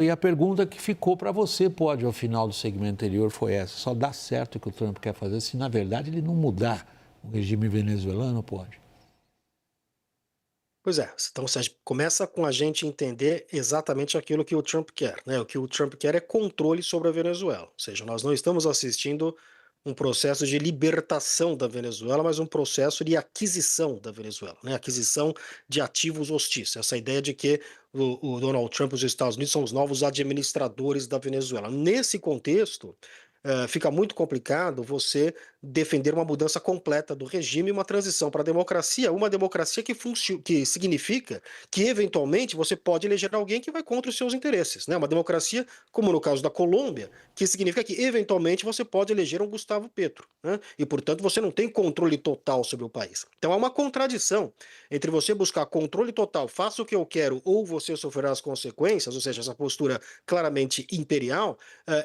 E a pergunta que ficou para você, pode, ao final do segmento anterior, foi essa. Só dá certo o que o Trump quer fazer se, na verdade, ele não mudar o regime venezuelano, pode? Pois é, então se a gente começa com a gente entender exatamente aquilo que o Trump quer, né? O que o Trump quer é controle sobre a Venezuela. Ou seja, nós não estamos assistindo um processo de libertação da Venezuela, mas um processo de aquisição da Venezuela, né? Aquisição de ativos hostis. Essa ideia de que o Donald Trump e os Estados Unidos são os novos administradores da Venezuela. Nesse contexto, fica muito complicado você defender uma mudança completa do regime e uma transição para a democracia, uma democracia que significa que, eventualmente, você pode eleger alguém que vai contra os seus interesses, né? Uma democracia, como no caso da Colômbia, que significa que, eventualmente, você pode eleger um Gustavo Petro, né? E, portanto, você não tem controle total sobre o país. Então, há uma contradição entre você buscar controle total, faça o que eu quero ou você sofrerá as consequências, ou seja, essa postura claramente imperial,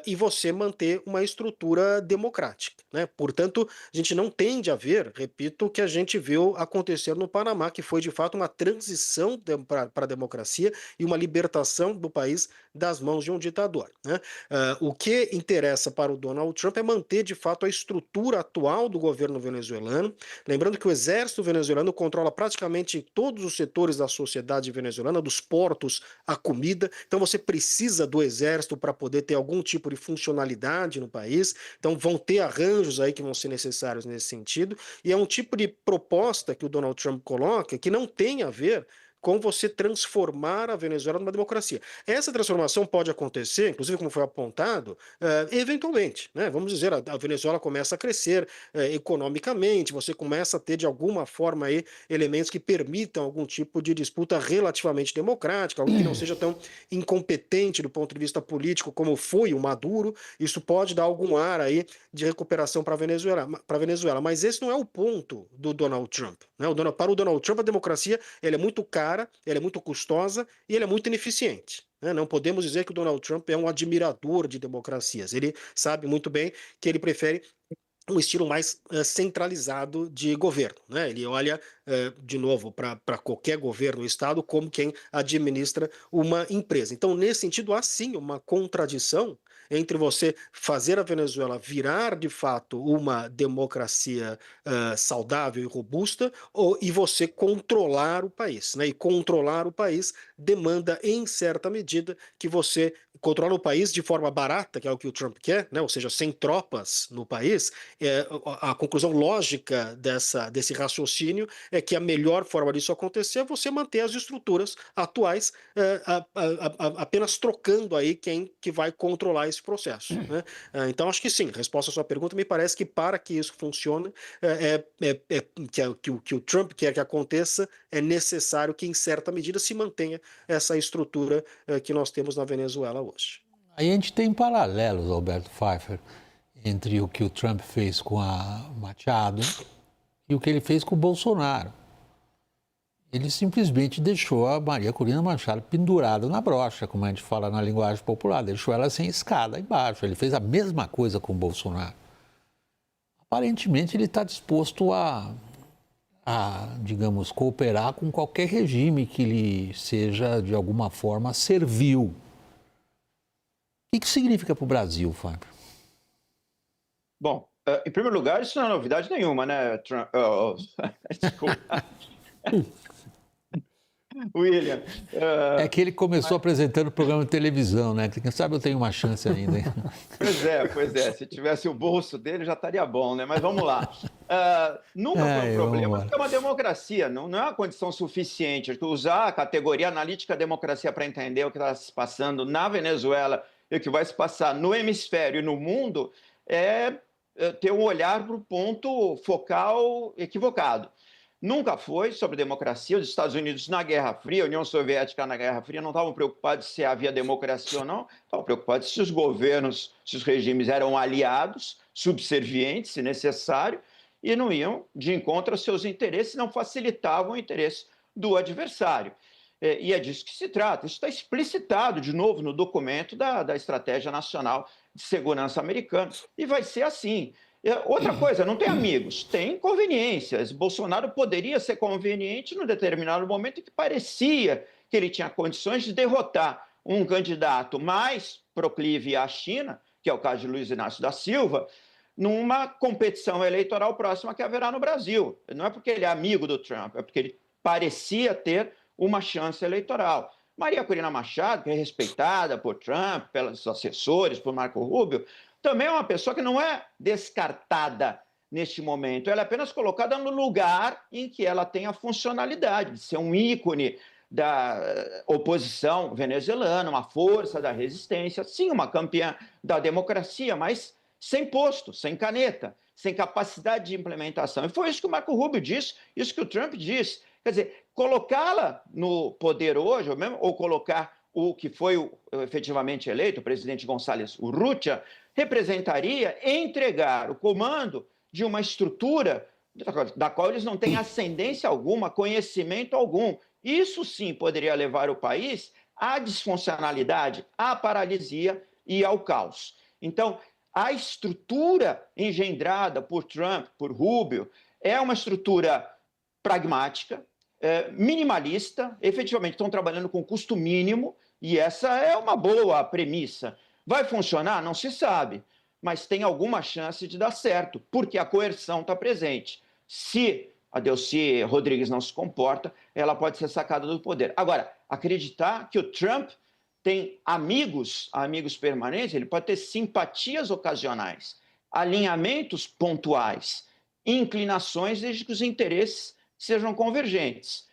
e você manter uma estrutura democrática, né? Portanto, a gente não tende a ver, repito, o que a gente viu acontecer no Panamá, que foi de fato uma transição para a democracia e uma libertação do país das mãos de um ditador, né? O que interessa para o Donald Trump é manter de fato a estrutura atual do governo venezuelano, lembrando que o exército venezuelano controla praticamente todos os setores da sociedade venezuelana, dos portos à comida, então você precisa do exército para poder ter algum tipo de funcionalidade no país, então vão ter arranjos aí que vão ser necessários nesse sentido, e é um tipo de proposta que o Donald Trump coloca que não tem a ver com você transformar a Venezuela numa democracia. Essa transformação pode acontecer, inclusive como foi apontado, eventualmente, né? Vamos dizer, a Venezuela começa a crescer economicamente, você começa a ter de alguma forma aí elementos que permitam algum tipo de disputa relativamente democrática, algo que não seja tão incompetente do ponto de vista político como foi o Maduro. Isso pode dar algum ar aí de recuperação para a Venezuela, mas esse não é o ponto do Donald Trump, né? Para o Donald Trump, a democracia ela é muito cara, ela é muito custosa e ela é muito ineficiente, né? Não podemos dizer que o Donald Trump é um admirador de democracias. Ele sabe muito bem que ele prefere um estilo mais centralizado de governo, né? Ele olha, de novo, para qualquer governo ou Estado como quem administra uma empresa. Então, nesse sentido, há sim uma contradição entre você fazer a Venezuela virar, de fato, uma democracia saudável e robusta e você controlar o país, né? E controlar o país demanda, em certa medida, que você controle o país de forma barata, que é o que o Trump quer, né? Ou seja, sem tropas no país, a conclusão lógica desse raciocínio é que a melhor forma disso acontecer é você manter as estruturas atuais, apenas trocando aí quem que vai controlar esse processo, né? Então, acho que sim, resposta à sua pergunta, me parece que para que isso funcione, que o Trump quer que aconteça, é necessário que, em certa medida, se mantenha essa estrutura que nós temos na Venezuela hoje. Aí a gente tem paralelos, Alberto Pfeiffer, entre o que o Trump fez com a Machado e o que ele fez com o Bolsonaro. Ele simplesmente deixou a Maria Corina Machado pendurada na brocha, como a gente fala na linguagem popular, deixou ela sem escada embaixo. Ele fez a mesma coisa com o Bolsonaro. Aparentemente ele está disposto digamos, cooperar com qualquer regime que lhe seja, de alguma forma, servil. O que significa para o Brasil, Fábio? Bom, em primeiro lugar, isso não é novidade nenhuma, né, Trump? Desculpa. William. É que ele começou apresentando programa de televisão, né? Quem sabe eu tenho uma chance ainda. Hein? Pois é. Se tivesse o bolso dele, já estaria bom, né? Mas vamos lá. Nunca foi um problema, porque é uma democracia, não é uma condição suficiente. Usar a categoria analítica democracia para entender o que está se passando na Venezuela e o que vai se passar no hemisfério e no mundo é ter um olhar para o ponto focal equivocado. Nunca foi sobre democracia. Os Estados Unidos na Guerra Fria, a União Soviética na Guerra Fria, não estavam preocupados se havia democracia ou não, estavam preocupados se os governos, se os regimes eram aliados, subservientes, se necessário, e não iam de encontro aos seus interesses, não facilitavam o interesse do adversário. E é disso que se trata. Isso está explicitado, de novo, no documento da Estratégia Nacional de Segurança Americana. E vai ser assim. Outra coisa, não tem amigos, tem conveniências. Bolsonaro poderia ser conveniente num determinado momento em que parecia que ele tinha condições de derrotar um candidato mais proclive à China, que é o caso de Luiz Inácio da Silva, numa competição eleitoral próxima que haverá no Brasil. Não é porque ele é amigo do Trump, é porque ele parecia ter uma chance eleitoral. Maria Corina Machado, que é respeitada por Trump, pelos assessores, por Marco Rubio, também é uma pessoa que não é descartada neste momento. Ela é apenas colocada no lugar em que ela tem a funcionalidade de ser um ícone da oposição venezuelana, uma força da resistência, sim, uma campeã da democracia, mas sem posto, sem caneta, sem capacidade de implementação. E foi isso que o Marco Rubio disse, isso que o Trump disse. Quer dizer, colocá-la no poder hoje, ou colocar o que foi efetivamente eleito, o presidente Gonçalves Urrutia, representaria entregar o comando de uma estrutura da qual eles não têm ascendência alguma, conhecimento algum. Isso sim poderia levar o país à disfuncionalidade, à paralisia e ao caos. Então, a estrutura engendrada por Trump, por Rubio, é uma estrutura pragmática, minimalista, efetivamente estão trabalhando com custo mínimo, e essa é uma boa premissa. Vai funcionar? Não se sabe, mas tem alguma chance de dar certo, porque a coerção está presente. Se a Delcy Rodrigues não se comporta, ela pode ser sacada do poder. Agora, acreditar que o Trump tem amigos permanentes, ele pode ter simpatias ocasionais, alinhamentos pontuais, inclinações, desde que os interesses sejam convergentes.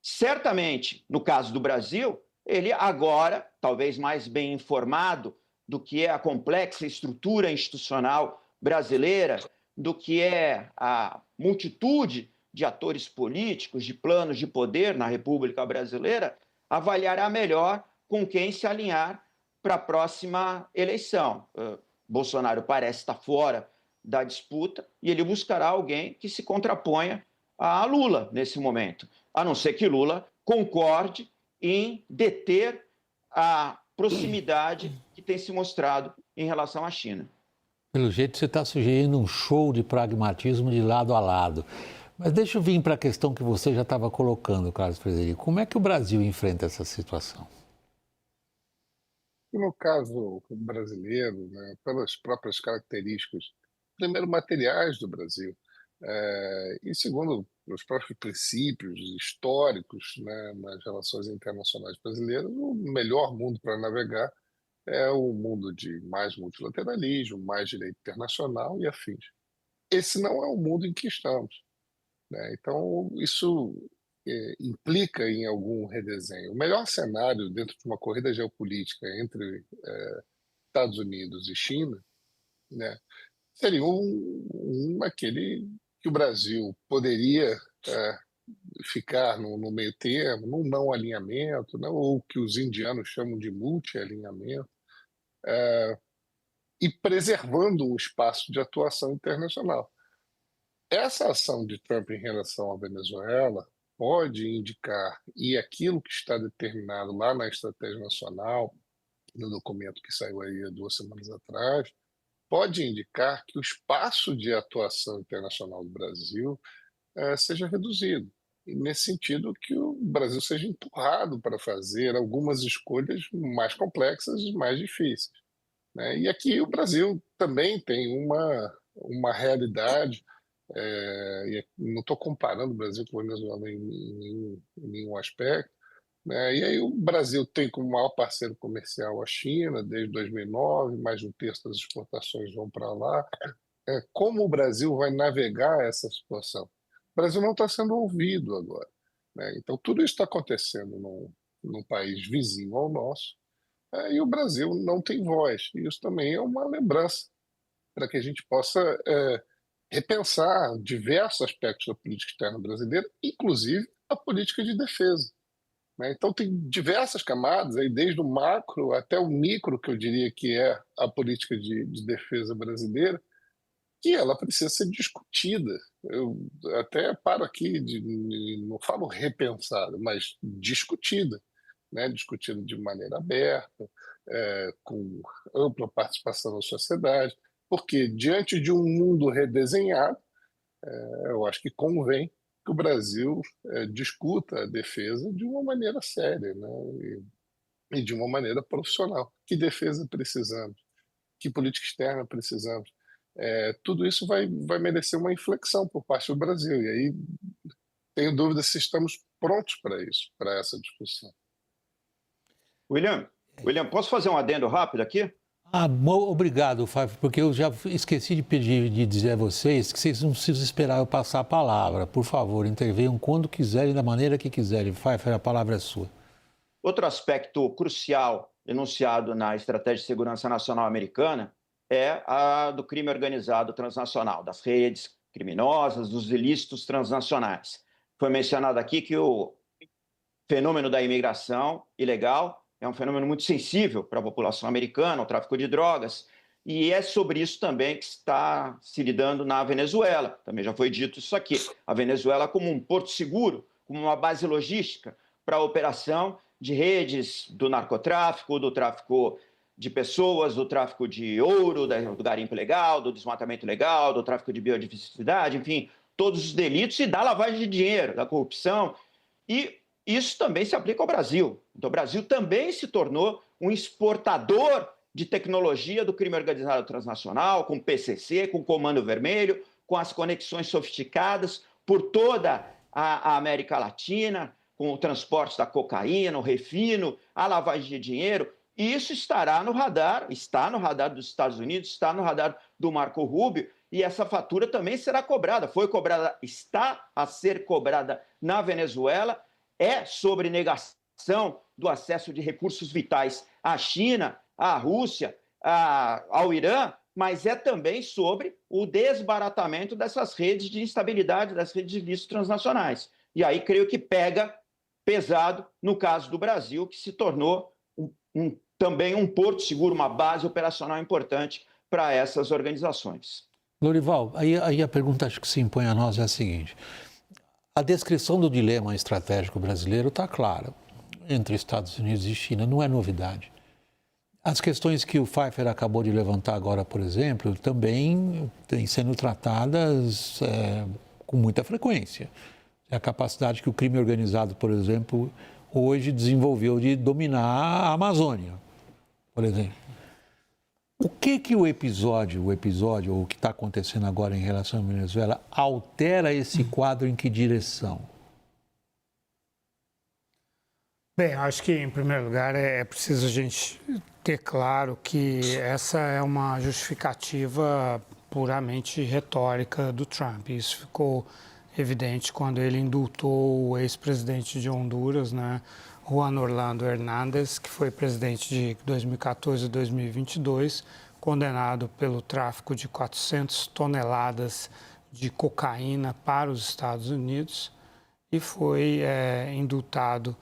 Certamente, no caso do Brasil, ele agora, talvez mais bem informado do que é a complexa estrutura institucional brasileira, do que é a multitude de atores políticos, de planos de poder na República Brasileira, avaliará melhor com quem se alinhar para a próxima eleição. Bolsonaro parece estar fora da disputa e ele buscará alguém que se contraponha a Lula nesse momento, a não ser que Lula concorde em deter a proximidade que tem se mostrado em relação à China. Pelo jeito, você está sugerindo um show de pragmatismo de lado a lado. Mas deixa eu vir para a questão que você já estava colocando, Carlos Frederico. Como é que o Brasil enfrenta essa situação? No caso brasileiro, né, pelas próprias características, primeiro, materiais do Brasil, e segundo, os próprios princípios históricos, né, nas relações internacionais brasileiras, o melhor mundo para navegar é o mundo de mais multilateralismo, mais direito internacional e afins. Esse não é o mundo em que estamos, né? Então, isso implica em algum redesenho. O melhor cenário dentro de uma corrida geopolítica entre Estados Unidos e China, né, seria aquele que o Brasil poderia ficar no meio termo, num não alinhamento, né, ou que os indianos chamam de multi-alinhamento, e preservando um espaço de atuação internacional. Essa ação de Trump em relação à Venezuela pode indicar, e aquilo que está determinado lá na Estratégia Nacional, no documento que saiu aí há 2 semanas atrás, pode indicar que o espaço de atuação internacional do Brasil seja reduzido. E, nesse sentido, que o Brasil seja empurrado para fazer algumas escolhas mais complexas e mais difíceis, né? E aqui o Brasil também tem uma realidade, e não estou comparando o Brasil com a Venezuela em nenhum aspecto, né? E aí o Brasil tem como maior parceiro comercial a China desde 2009, mais de 1/3 das exportações vão para lá. Como o Brasil vai navegar essa situação? O Brasil não está sendo ouvido agora, né? Então tudo isso está acontecendo num país vizinho ao nosso, e o Brasil não tem voz. E isso também é uma lembrança para que a gente possa repensar diversos aspectos da política externa brasileira, inclusive a política de defesa, né? Então tem diversas camadas, aí, desde o macro até o micro, que eu diria que é a política de defesa brasileira, que ela precisa ser discutida. Eu até paro aqui, não falo repensada, mas discutida, né? Discutida de maneira aberta, com ampla participação da sociedade, porque diante de um mundo redesenhado, eu acho que convém que o Brasil discuta a defesa de uma maneira séria, né? e de uma maneira profissional. Que defesa precisamos? Que política externa precisamos? Tudo isso vai merecer uma inflexão por parte do Brasil. E aí tenho dúvida se estamos prontos para isso, para essa discussão. William, posso fazer um adendo rápido aqui? Obrigado, Fábio, porque eu já esqueci de dizer a vocês que vocês não precisam esperar eu passar a palavra. Por favor, intervenham quando quiserem, da maneira que quiserem. Pfeiffer, a palavra é sua. Outro aspecto crucial enunciado na Estratégia de Segurança Nacional Americana é a do crime organizado transnacional, das redes criminosas, dos ilícitos transnacionais. Foi mencionado aqui que o fenômeno da imigração ilegal é um fenômeno muito sensível para a população americana, o tráfico de drogas, e é sobre isso também que está se lidando na Venezuela. Também já foi dito isso aqui. A Venezuela como um porto seguro, como uma base logística para a operação de redes do narcotráfico, do tráfico de pessoas, do tráfico de ouro, do garimpo ilegal, do desmatamento ilegal, do tráfico de biodiversidade, enfim, todos os delitos e da lavagem de dinheiro, da corrupção. E isso também se aplica ao Brasil. Então, o Brasil também se tornou um exportador de tecnologia do crime organizado transnacional, com PCC, com Comando Vermelho, com as conexões sofisticadas por toda a América Latina, com o transporte da cocaína, o refino, a lavagem de dinheiro. E isso está no radar dos Estados Unidos, está no radar do Marco Rubio, e essa fatura também será cobrada. Foi cobrada, está a ser cobrada na Venezuela, é sobre negação do acesso de recursos vitais à China, à Rússia, ao Irã, mas é também sobre o desbaratamento dessas redes de instabilidade, das redes de ilícitos transnacionais. E aí creio que pega pesado no caso do Brasil, que se tornou também um porto seguro, uma base operacional importante para essas organizações. Lorival, aí a pergunta acho que se impõe a nós é a seguinte: a descrição do dilema estratégico brasileiro está clara entre Estados Unidos e China, não é novidade. As questões que o Pfeiffer acabou de levantar agora, por exemplo, também têm sendo tratadas com muita frequência. A capacidade que o crime organizado, por exemplo, hoje desenvolveu de dominar a Amazônia, por exemplo. O que o episódio ou o que está acontecendo agora em relação à Venezuela altera esse quadro em que direção? Bem, acho que, em primeiro lugar, é preciso a gente ter claro que essa é uma justificativa puramente retórica do Trump. Isso ficou evidente quando ele indultou o ex-presidente de Honduras, né, Juan Orlando Hernández, que foi presidente de 2014 a 2022, condenado pelo tráfico de 400 toneladas de cocaína para os Estados Unidos, e foi indultado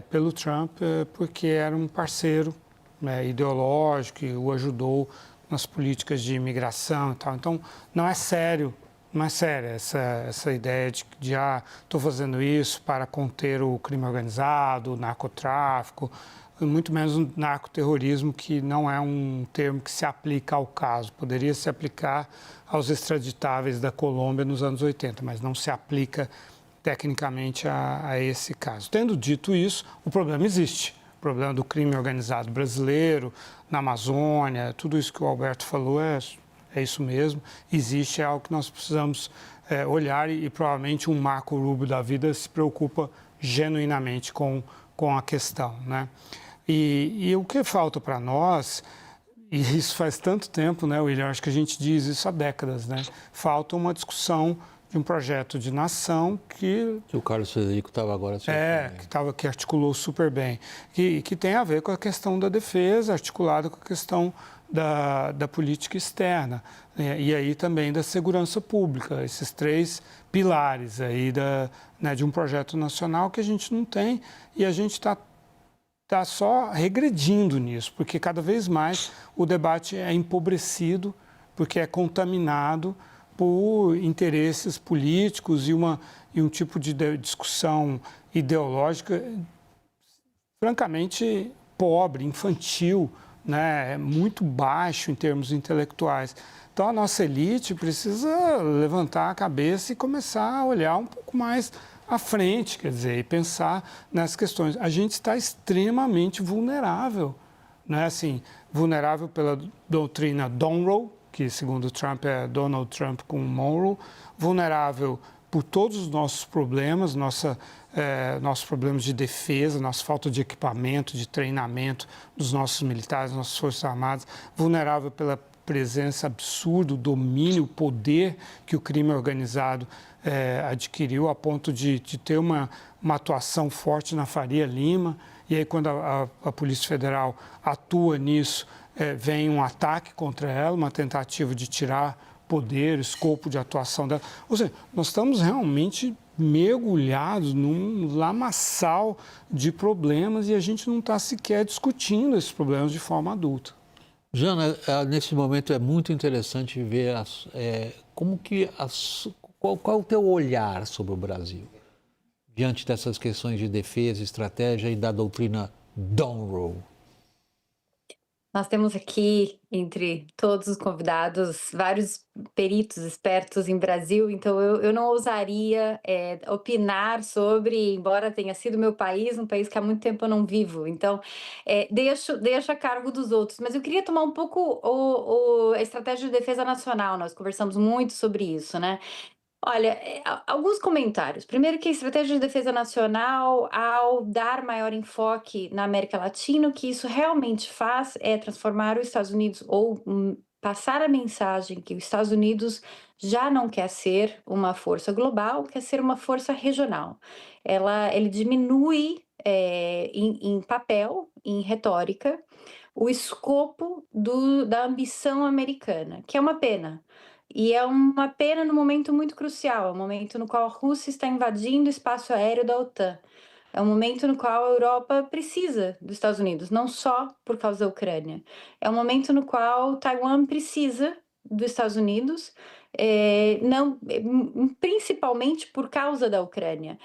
pelo Trump porque era um parceiro ideológico e o ajudou nas políticas de imigração e tal. Então, não é sério essa ideia de estou fazendo isso para conter o crime organizado, o narcotráfico, muito menos o narcoterrorismo, que não é um termo que se aplica ao caso. Poderia se aplicar aos extraditáveis da Colômbia nos anos 80, mas não se aplica tecnicamente a esse caso. Tendo dito isso, o problema existe. O problema do crime organizado brasileiro, na Amazônia, tudo isso que o Alberto falou é isso mesmo. Existe, é algo que nós precisamos olhar e provavelmente um Marco Rubio da vida se preocupa genuinamente com a questão, né? E o que falta para nós, e isso faz tanto tempo, né, William, acho que a gente diz isso há décadas, né? Falta uma discussão de um projeto de nação que o Carlos Frederico estava agora... que articulou super bem, que tem a ver com a questão da defesa, articulado com a questão da política externa, né? E aí também da segurança pública, esses três pilares aí de um projeto nacional que a gente não tem, e a gente está só regredindo nisso, porque cada vez mais o debate é empobrecido, porque é contaminado por interesses políticos e um tipo de discussão ideológica francamente pobre, infantil, né? Muito baixo em termos intelectuais. Então, a nossa elite precisa levantar a cabeça e começar a olhar um pouco mais à frente, quer dizer, e pensar nessas questões. A gente está extremamente vulnerável, né? Assim, vulnerável pela doutrina Monroe, que segundo Trump é Donald Trump com Monroe, vulnerável por todos os nossos problemas, nossos problemas de defesa, nossa falta de equipamento, de treinamento dos nossos militares, das nossas Forças Armadas, vulnerável pela presença absurda, o domínio, o poder que o crime organizado adquiriu a ponto de ter uma atuação forte na Faria Lima. E aí, quando a Polícia Federal atua nisso, vem um ataque contra ela, uma tentativa de tirar poder, escopo de atuação dela. Ou seja, nós estamos realmente mergulhados num lamaçal de problemas e a gente não está sequer discutindo esses problemas de forma adulta. Jana, nesse momento é muito interessante ver qual é o teu olhar sobre o Brasil diante dessas questões de defesa, estratégia e da doutrina Monroe. Nós temos aqui, entre todos os convidados, vários peritos expertos em Brasil, então eu não ousaria opinar sobre, embora tenha sido meu país, um país que há muito tempo eu não vivo, então deixo a cargo dos outros. Mas eu queria tomar um pouco a estratégia de defesa nacional, nós conversamos muito sobre isso, né? Olha, alguns comentários. Primeiro que a estratégia de defesa nacional, ao dar maior enfoque na América Latina, o que isso realmente faz é transformar os Estados Unidos ou passar a mensagem que os Estados Unidos já não quer ser uma força global, quer ser uma força regional. Ele diminui em papel, em retórica, o escopo da ambição americana, que é uma pena. E é uma pena no momento muito crucial, é um momento no qual a Rússia está invadindo o espaço aéreo da OTAN. É um momento no qual a Europa precisa dos Estados Unidos, não só por causa da Ucrânia. É um momento no qual Taiwan precisa dos Estados Unidos, principalmente por causa da Ucrânia.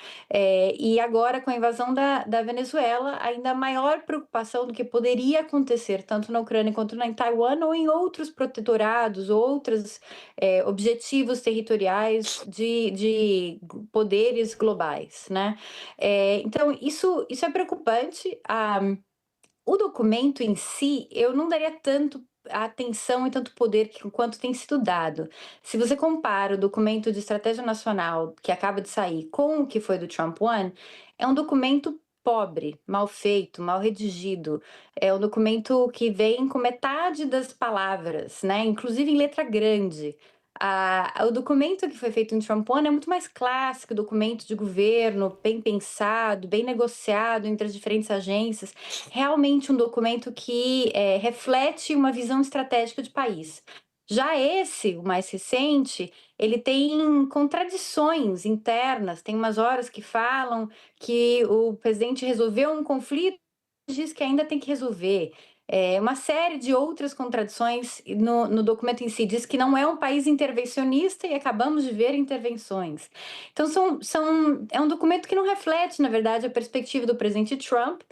E agora, com a invasão da Venezuela, ainda maior preocupação do que poderia acontecer, tanto na Ucrânia quanto em Taiwan, ou em outros protetorados, outros objetivos territoriais de poderes globais, né? Então, isso é preocupante. O documento em si, eu não daria tanto atenção e tanto poder quanto tem sido dado. Se você compara o documento de estratégia nacional que acaba de sair com o que foi do Trump One, é um documento pobre, mal feito, mal redigido. É um documento que vem com metade das palavras, né? Inclusive em letra grande. O documento que foi feito em Trump One é muito mais clássico, documento de governo, bem pensado, bem negociado entre as diferentes agências. Realmente um documento que reflete uma visão estratégica de país. Já esse, o mais recente, ele tem contradições internas, tem umas horas que falam que o presidente resolveu um conflito e diz que ainda tem que resolver. Uma série de outras contradições no documento em si, diz que não é um país intervencionista e acabamos de ver intervenções. Então, é um documento que não reflete, na verdade, a perspectiva do presidente Trump.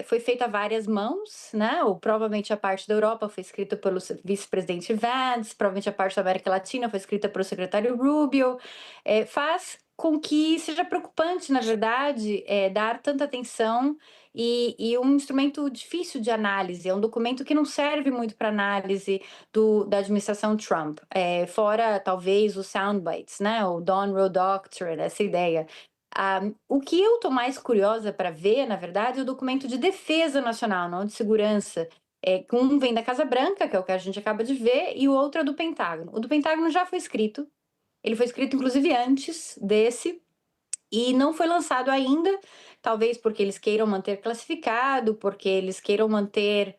Foi feita a várias mãos, né? Ou provavelmente a parte da Europa foi escrita pelo vice-presidente Vance, provavelmente a parte da América Latina foi escrita pelo secretário Rubio. Faz com que seja preocupante, na verdade, dar tanta atenção e um instrumento difícil de análise, é um documento que não serve muito para análise da administração Trump, fora talvez os soundbites, né? O Monroe Doctrine, essa ideia. O que eu estou mais curiosa para ver, na verdade, é o documento de defesa nacional, não de segurança. Um vem da Casa Branca, que é o que a gente acaba de ver, e o outro é do Pentágono. O do Pentágono já foi escrito, ele foi escrito inclusive antes desse, e não foi lançado ainda, talvez porque eles queiram manter classificado, porque eles queiram manter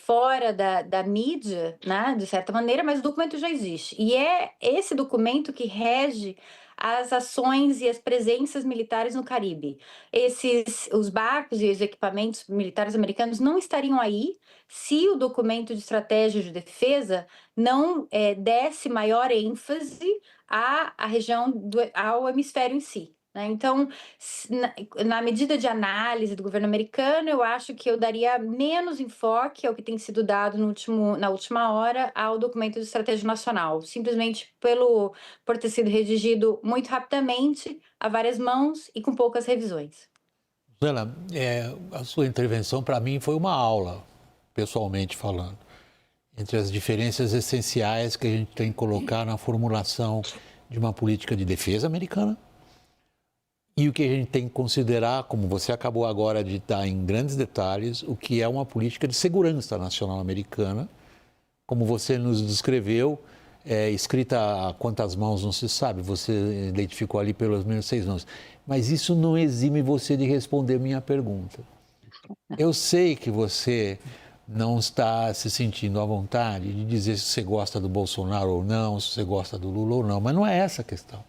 fora da mídia, né, de certa maneira, mas o documento já existe. E é esse documento que rege as ações e as presenças militares no Caribe. Os barcos e os equipamentos militares americanos não estariam aí se o documento de estratégia de defesa não desse maior ênfase à região ao hemisfério em si, né? Então, na medida de análise do governo americano, eu acho que eu daria menos enfoque ao que tem sido dado na última hora ao documento de estratégia nacional, simplesmente por ter sido redigido muito rapidamente, a várias mãos e com poucas revisões. Susana, a sua intervenção para mim foi uma aula, pessoalmente falando, entre as diferenças essenciais que a gente tem que colocar na formulação de uma política de defesa americana e o que a gente tem que considerar, como você acabou agora de dar em grandes detalhes, o que é uma política de segurança nacional americana, como você nos descreveu, escrita a quantas mãos não se sabe, você identificou ali pelos menos 6 mãos. Mas isso não exime você de responder minha pergunta. Eu sei que você não está se sentindo à vontade de dizer se você gosta do Bolsonaro ou não, se você gosta do Lula ou não, mas não é essa a questão.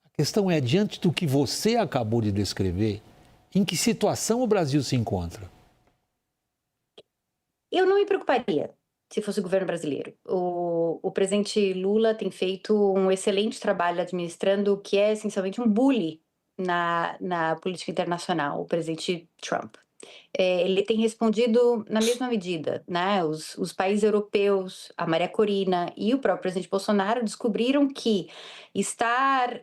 A questão é, diante do que você acabou de descrever, em que situação o Brasil se encontra? Eu não me preocuparia se fosse o governo brasileiro. O presidente Lula tem feito um excelente trabalho administrando o que é essencialmente um bully na política internacional, o presidente Trump. Ele tem respondido na mesma medida, né? Os países europeus, a Maria Corina e o próprio presidente Bolsonaro descobriram que estar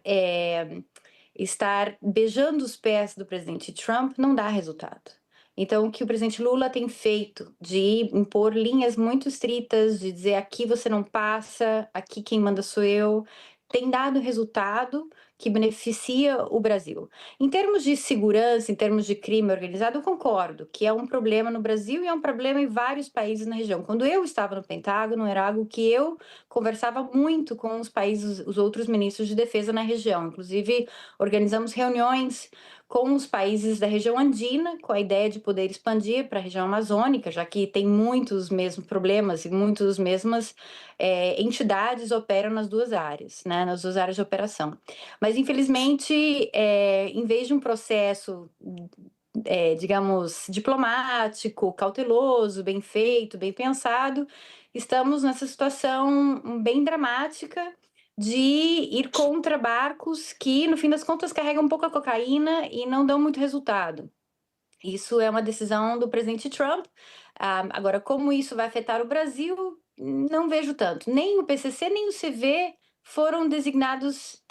beijando os pés do presidente Trump não dá resultado. Então, o que o presidente Lula tem feito de impor linhas muito estritas, de dizer aqui você não passa, aqui quem manda sou eu, tem dado resultado que beneficia o Brasil. Em termos de segurança, em termos de crime organizado, eu concordo que é um problema no Brasil e é um problema em vários países na região. Quando eu estava no Pentágono, era algo que eu conversava muito com os países, os outros ministros de defesa na região. Inclusive, organizamos reuniões com os países da região andina, com a ideia de poder expandir para a região amazônica, já que tem muitos mesmos problemas e muitas mesmas entidades operam nas duas áreas, né, nas duas áreas de operação. Mas, infelizmente, em vez de um processo, digamos, diplomático, cauteloso, bem feito, bem pensado, estamos nessa situação bem dramática de ir contra barcos que, no fim das contas, carregam pouca cocaína e não dão muito resultado. Isso é uma decisão do presidente Trump. Agora, como isso vai afetar o Brasil, não vejo tanto. Nem o PCC, nem o CV foram designados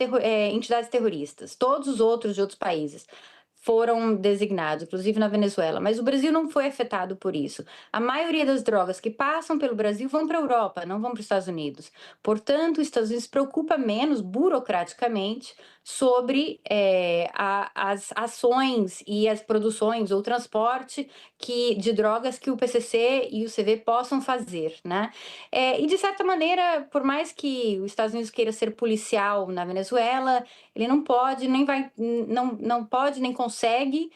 entidades terroristas. Todos os outros de outros países foram designados, inclusive na Venezuela, mas o Brasil não foi afetado por isso. A maioria das drogas que passam pelo Brasil vão para a Europa, não vão para os Estados Unidos. Portanto, os Estados Unidos se preocupa menos, burocraticamente, sobre as ações e as produções ou transporte de drogas que o PCC e o CV possam fazer, né? E, de certa maneira, por mais que os Estados Unidos queira ser policial na Venezuela, ele não pode, não pode, nem consegue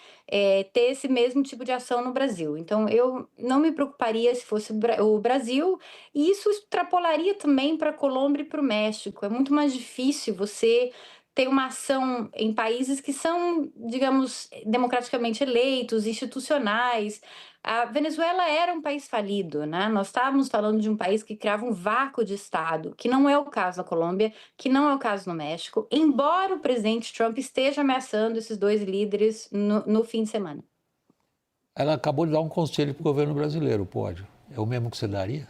ter esse mesmo tipo de ação no Brasil. Então, eu não me preocuparia se fosse o Brasil, e isso extrapolaria também para a Colômbia e para o México. É muito mais difícil você ter uma ação em países que são, digamos, democraticamente eleitos, institucionais. A Venezuela era um país falido, né? Nós estávamos falando de um país que criava um vácuo de Estado, que não é o caso na Colômbia, que não é o caso no México, embora o presidente Trump esteja ameaçando esses dois líderes no fim de semana. Ela acabou de dar um conselho para o governo brasileiro, pode? É o mesmo que você daria?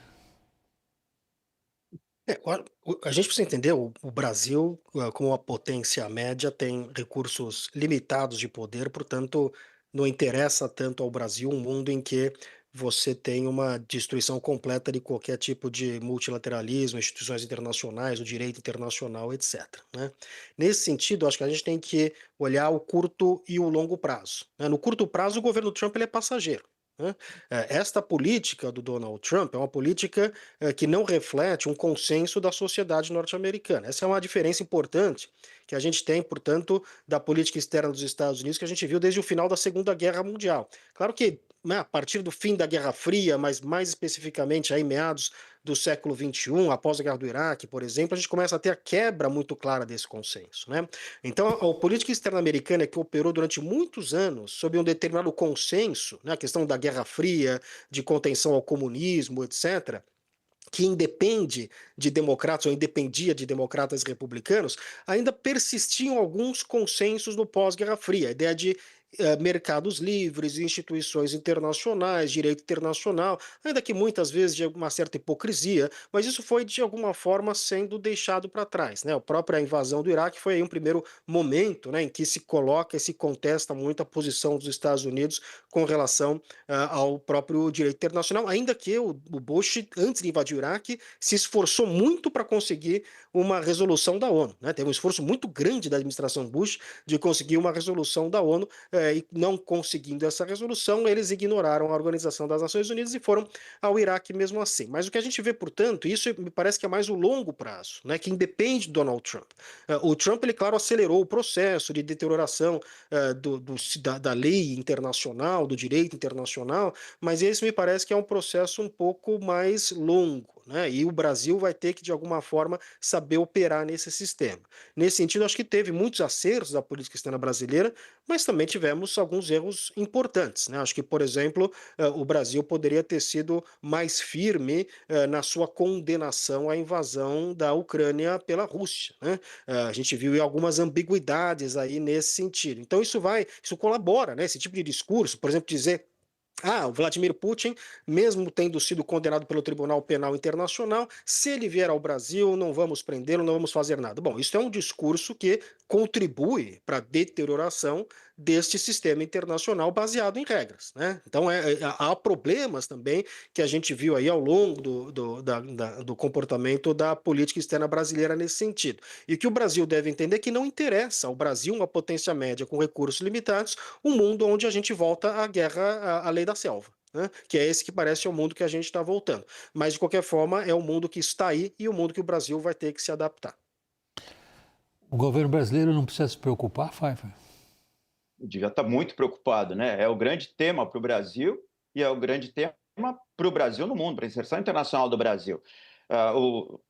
A gente precisa entender, o Brasil, como uma potência média, tem recursos limitados de poder, portanto, não interessa tanto ao Brasil um mundo em que você tem uma destruição completa de qualquer tipo de multilateralismo, instituições internacionais, o direito internacional, etc., né? Nesse sentido, acho que a gente tem que olhar o curto e o longo prazo, né? No curto prazo, o governo Trump ele é passageiro, né? Esta política do Donald Trump é uma política que não reflete um consenso da sociedade norte-americana. Essa é uma diferença importante que a gente tem, portanto, da política externa dos Estados Unidos, que a gente viu desde o final da Segunda Guerra Mundial. Claro que, né, a partir do fim da Guerra Fria, mas mais especificamente aí meados do século XXI, após a Guerra do Iraque, por exemplo, a gente começa a ter a quebra muito clara desse consenso, né? Então, a política externa americana que operou durante muitos anos sob um determinado consenso, né, a questão da Guerra Fria, de contenção ao comunismo, etc., que independe de democratas ou independia de democratas e republicanos, ainda persistiam alguns consensos no pós-Guerra Fria, a ideia de mercados livres, instituições internacionais, direito internacional, ainda que muitas vezes de uma certa hipocrisia, mas isso foi de alguma forma sendo deixado para trás, né? A própria invasão do Iraque foi aí um primeiro momento, né, em que se coloca e se contesta muito a posição dos Estados Unidos com relação ao próprio direito internacional, ainda que o Bush, antes de invadir o Iraque, se esforçou muito para conseguir uma resolução da ONU, né? Teve um esforço muito grande da administração Bush de conseguir uma resolução da ONU, e não conseguindo essa resolução, eles ignoraram a Organização das Nações Unidas e foram ao Iraque mesmo assim. Mas o que a gente vê, portanto, isso me parece que é mais o longo prazo, né, que independe do Donald Trump. O Trump, ele, claro, acelerou o processo de deterioração da lei internacional, do direito internacional, mas esse me parece que é um processo um pouco mais longo, né? E o Brasil vai ter que, de alguma forma, saber operar nesse sistema. Nesse sentido, acho que teve muitos acertos da política externa brasileira, mas também tivemos alguns erros importantes, né? Acho que, por exemplo, o Brasil poderia ter sido mais firme na sua condenação à invasão da Ucrânia pela Rússia, né? A gente viu algumas ambiguidades aí nesse sentido. Então isso colabora, né? Esse tipo de discurso, por exemplo, dizer o Vladimir Putin, mesmo tendo sido condenado pelo Tribunal Penal Internacional, se ele vier ao Brasil, não vamos prendê-lo, não vamos fazer nada. Bom, isso é um discurso que contribui para a deterioração deste sistema internacional baseado em regras, né? Então, há problemas também que a gente viu aí ao longo do comportamento da política externa brasileira nesse sentido. E que o Brasil deve entender que não interessa ao Brasil, uma potência média com recursos limitados, um mundo onde a gente volta à guerra, à lei da selva, né? Que é esse que parece o mundo que a gente está voltando. Mas, de qualquer forma, é o mundo que está aí e o mundo que o Brasil vai ter que se adaptar. O governo brasileiro não precisa se preocupar, Pfeiffer? Devia estar muito preocupado, né? É o grande tema para o Brasil e é o grande tema para o Brasil no mundo, para a inserção internacional do Brasil.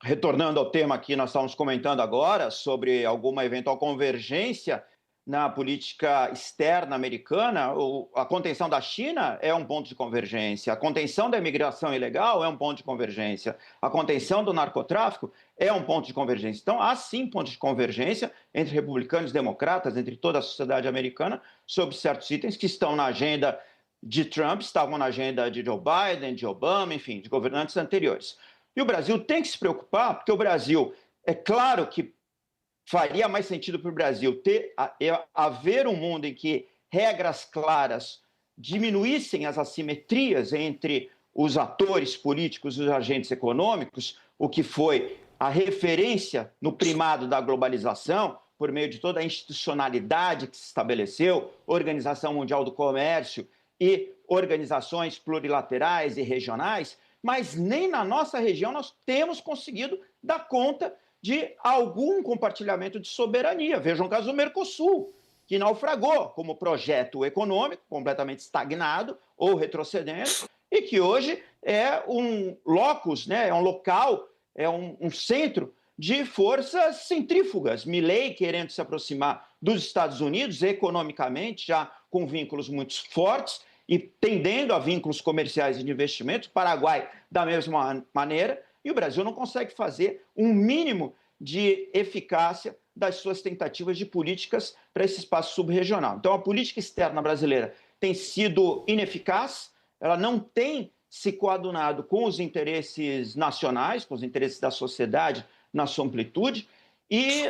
Retornando ao tema que nós estávamos comentando agora, sobre alguma eventual convergência na política externa americana, a contenção da China é um ponto de convergência, a contenção da imigração ilegal é um ponto de convergência, a contenção do narcotráfico é um ponto de convergência. Então, há sim pontos de convergência entre republicanos e democratas, entre toda a sociedade americana, sobre certos itens que estão na agenda de Trump, estavam na agenda de Joe Biden, de Obama, enfim, de governantes anteriores. E o Brasil tem que se preocupar, porque o Brasil, é claro que faria mais sentido para o Brasil haver um mundo em que regras claras diminuíssem as assimetrias entre os atores políticos e os agentes econômicos, o que foi a referência no primado da globalização, por meio de toda a institucionalidade que se estabeleceu, Organização Mundial do Comércio e organizações plurilaterais e regionais, mas nem na nossa região nós temos conseguido dar conta de algum compartilhamento de soberania. Vejam o caso do Mercosul, que naufragou como projeto econômico, completamente estagnado ou retrocedendo, e que hoje é um locus, né? É um local, é um centro de forças centrífugas. Milei querendo se aproximar dos Estados Unidos economicamente, já com vínculos muito fortes, e tendendo a vínculos comerciais e de investimentos, Paraguai da mesma maneira, e o Brasil não consegue fazer um mínimo de eficácia das suas tentativas de políticas para esse espaço subregional. Então, a política externa brasileira tem sido ineficaz, ela não tem se coadunado com os interesses nacionais, com os interesses da sociedade na sua amplitude, e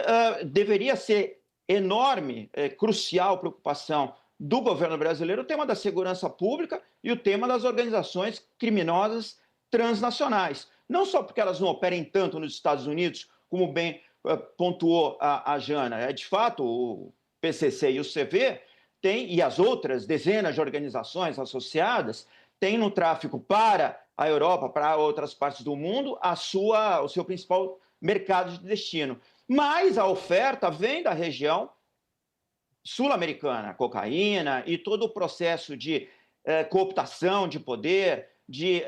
deveria ser enorme, crucial preocupação do governo brasileiro o tema da segurança pública e o tema das organizações criminosas transnacionais. Não só porque elas não operem tanto nos Estados Unidos, como bem pontuou a Jana. De fato, o PCC e o CV têm, e as outras dezenas de organizações associadas, têm no tráfico para a Europa, para outras partes do mundo, o seu principal mercado de destino. Mas a oferta vem da região sul-americana, cocaína e todo o processo de cooptação de poder, de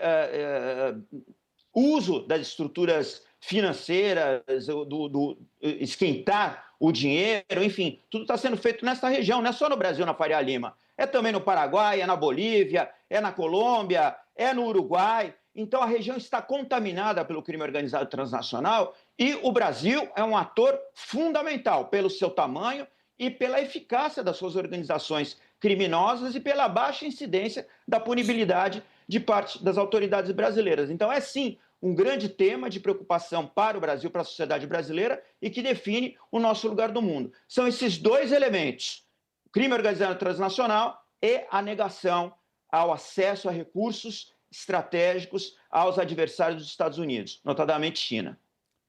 uso das estruturas financeiras, do esquentar o dinheiro, enfim, tudo está sendo feito nessa região, não é só no Brasil, na Faria Lima, é também no Paraguai, é na Bolívia, é na Colômbia, é no Uruguai, Então, a região está contaminada pelo crime organizado transnacional e o Brasil é um ator fundamental pelo seu tamanho e pela eficácia das suas organizações criminosas e pela baixa incidência da punibilidade de parte das autoridades brasileiras. Então, é sim um grande tema de preocupação para o Brasil, para a sociedade brasileira e que define o nosso lugar do mundo. São esses dois elementos, o crime organizado transnacional e a negação ao acesso a recursos estratégicos aos adversários dos Estados Unidos, notadamente China.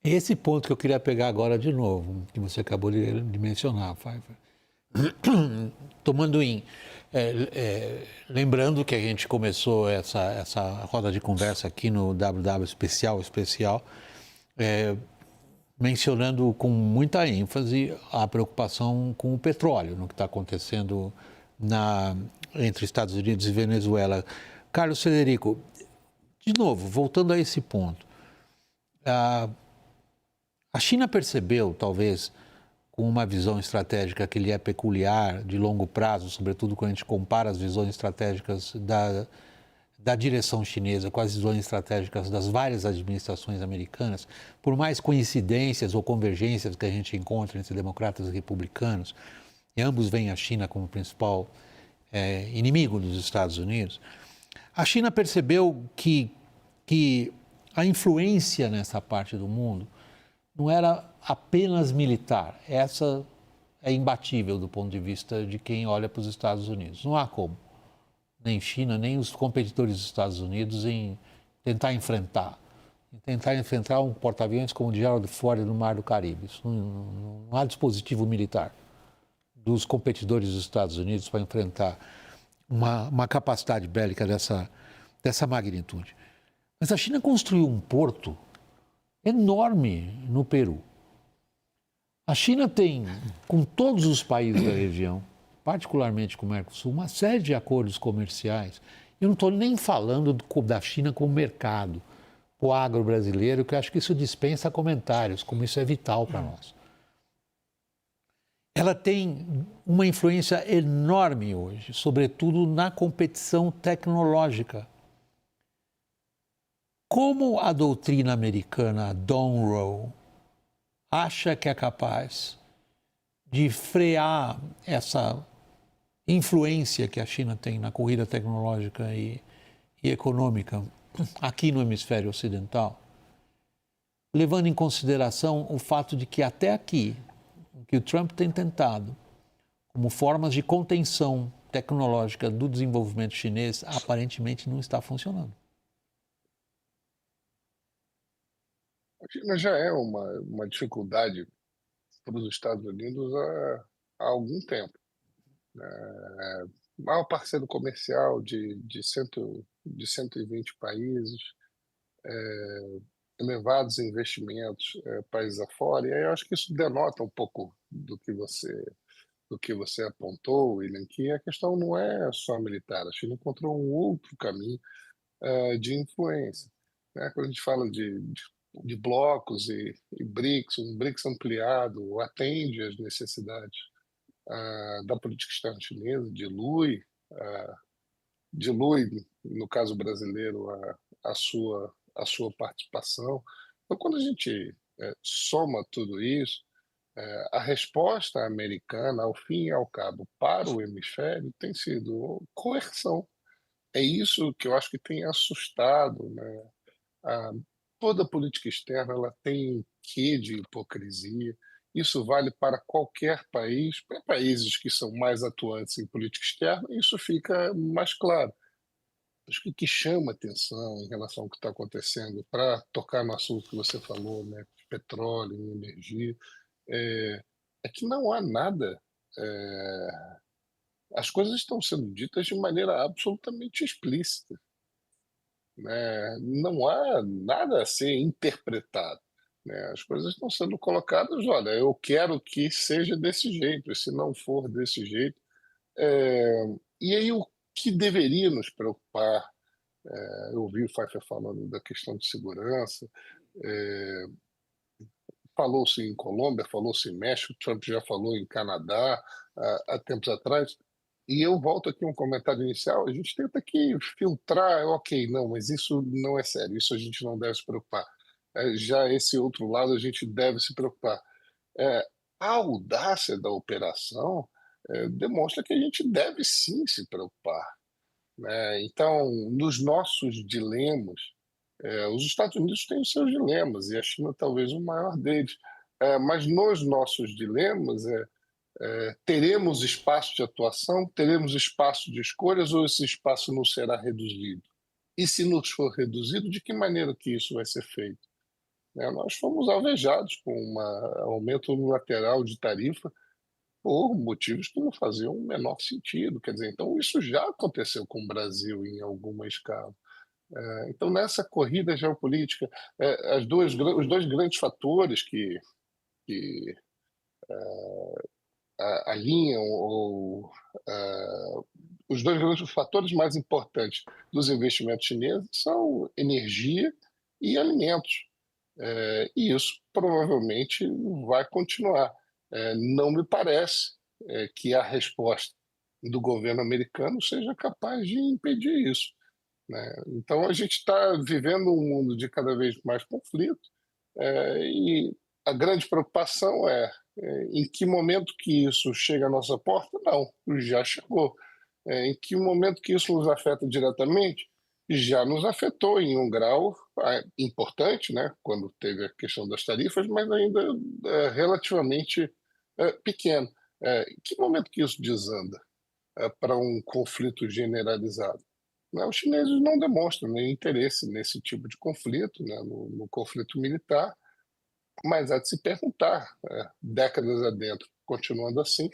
Esse ponto que eu queria pegar agora de novo, que você acabou de mencionar, Pfeiffer. Lembrando que a gente começou essa roda de conversa aqui no WW Especial, mencionando com muita ênfase a preocupação com o petróleo, no que está acontecendo entre Estados Unidos e Venezuela. Carlos Frederico, de novo, voltando a esse ponto, a China percebeu, talvez, com uma visão estratégica que lhe é peculiar, de longo prazo, sobretudo quando a gente compara as visões estratégicas da direção chinesa com as visões estratégicas das várias administrações americanas, por mais coincidências ou convergências que a gente encontra entre democratas e republicanos, e ambos veem a China como principal inimigo dos Estados Unidos, a China percebeu que a influência nessa parte do mundo não era apenas militar. Essa é imbatível do ponto de vista de quem olha para os Estados Unidos. Não há como, nem China, nem os competidores dos Estados Unidos em tentar enfrentar um porta-aviões como o Gerald Ford no Mar do Caribe. Isso não há dispositivo militar dos competidores dos Estados Unidos para enfrentar uma capacidade bélica dessa magnitude. Mas a China construiu um porto enorme no Peru. A China tem, com todos os países da região, particularmente com o Mercosul, uma série de acordos comerciais. Eu não estou nem falando da China como mercado, o agro brasileiro, que eu acho que isso dispensa comentários, como isso é vital para nós. Ela tem uma influência enorme hoje, sobretudo na competição tecnológica. Como a doutrina americana Don Rowe acha que é capaz de frear essa influência que a China tem na corrida tecnológica e econômica aqui no hemisfério ocidental, levando em consideração o fato de que até aqui, o que o Trump tem tentado como formas de contenção tecnológica do desenvolvimento chinês, aparentemente não está funcionando. A China já é uma dificuldade para os Estados Unidos há algum tempo. Maior parceiro comercial de 120 países, elevados investimentos países afora, e aí eu acho que isso denota um pouco do que você apontou, William, que a questão não é só militar. A China encontrou um outro caminho de influência. Né? Quando a gente fala de blocos e BRICS, um BRICS ampliado atende às necessidades da política externa chinesa, dilui, no caso brasileiro, a sua participação. Então, quando a gente soma tudo isso, a resposta americana, ao fim e ao cabo, para o hemisfério, tem sido coerção. É isso que eu acho que tem assustado, né? Toda política externa ela tem um quê de hipocrisia. Isso vale para qualquer país, para países que são mais atuantes em política externa, isso fica mais claro. Acho que o que chama atenção em relação ao que está acontecendo, para tocar no assunto que você falou, né, de petróleo, energia, é que não há nada. As coisas estão sendo ditas de maneira absolutamente explícita. Né? Não há nada a ser interpretado. Né? As coisas estão sendo colocadas, olha, eu quero que seja desse jeito, e se não for desse jeito. E aí o que deveria nos preocupar, eu ouvi o Pfeiffer falando da questão de segurança, falou-se em Colômbia, falou-se em México, Trump já falou em Canadá há tempos atrás. E eu volto aqui a um comentário inicial, a gente tenta aqui filtrar, ok, não, mas isso não é sério, isso a gente não deve se preocupar. Já esse outro lado a gente deve se preocupar. É, a audácia da operação demonstra que a gente deve sim se preocupar, né? Então, nos nossos dilemas, os Estados Unidos têm os seus dilemas e a China talvez o maior deles. Mas nos nossos dilemas, teremos espaço de atuação, teremos espaço de escolhas ou esse espaço não será reduzido? E se nos for reduzido, de que maneira que isso vai ser feito? Nós fomos alvejados com um aumento unilateral de tarifa por motivos que não faziam o menor sentido. Quer dizer, então isso já aconteceu com o Brasil em alguma escala. Então, nessa corrida geopolítica, os dois grandes fatores que alinham os dois grandes fatores mais importantes dos investimentos chineses são energia e alimentos. E isso provavelmente vai continuar. Não me parece que a resposta do governo americano seja capaz de impedir isso, né? Então, a gente está vivendo um mundo de cada vez mais conflito, e a grande preocupação em que momento que isso chega à nossa porta? Não, já chegou. Em que momento que isso nos afeta diretamente? Já nos afetou em um grau importante, né, quando teve a questão das tarifas, mas ainda relativamente pequeno. Em que momento que isso desanda para um conflito generalizado? Né, os chineses não demonstram nenhum interesse nesse tipo de conflito, né, no conflito militar, mas há de se perguntar, décadas adentro, continuando assim,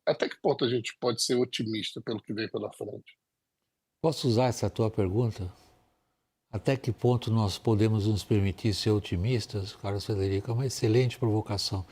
até que ponto a gente pode ser otimista pelo que vem pela frente? Posso usar essa tua pergunta? Até que ponto nós podemos nos permitir ser otimistas? Carlos Frederico, é uma excelente provocação.